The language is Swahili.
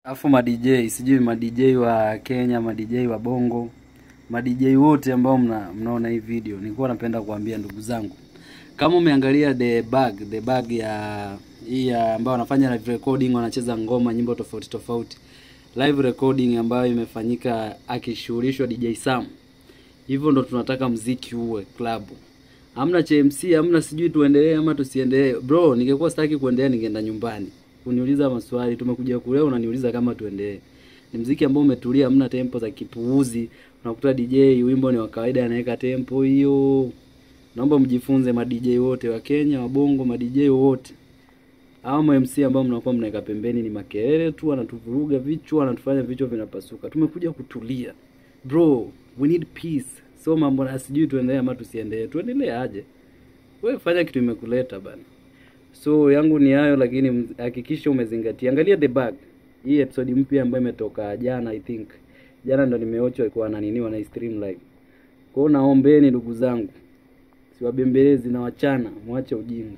Afu ma DJ, sijui ma DJ wa Kenya, ma DJ wa Bongo, ma DJ wote ambao mnaona hii video, nilikuwa napenda kuambia ndugu zangu, kama umeangalia the bag ya hii ambao wanafanya live recording, wanacheza ngoma, nyimbo tofauti tofauti, live recording ambayo imefanyika akishughulishwa DJ Sam. Hivyo ndo tunataka mziki uwe club. Hamna CMC, hamna sijui tuendelee ama tusiendelee. Bro, ningekuwa sitaki kuendelea ningeenda nyumbani. Uniuliza maswali, tumekuja kule unaniuliza kama tuendelee. Ni mziki ambao umetulia, hamna tempo za kipuuzi. Unakuta DJ wimbo ni wa kawaida anaweka tempo hiyo. Naomba mjifunze ma DJ wote wa Kenya, wa Bongo, ma DJ wote. Hao MC ambao mnakuwa mnaweka pembeni ni makelele tu, wanatuvuruga vichwa, wanatufanya vichwa vinapasuka. Tumekuja kutulia. Bro, we need peace. So mambo na sijui tuendelee ama tusiendelee. Tuendelee aje? Wewe fanya kitu imekuleta bana. So yangu ni hayo, lakini hakikisha umezingatia. Angalia the bag. Hii episode mpya ambayo imetoka jana, I think. Jana ndo nimeochwa kwa na stream live. Kwa hiyo naombeni ndugu zangu, siwabembelezi na wachana, muache ujinga.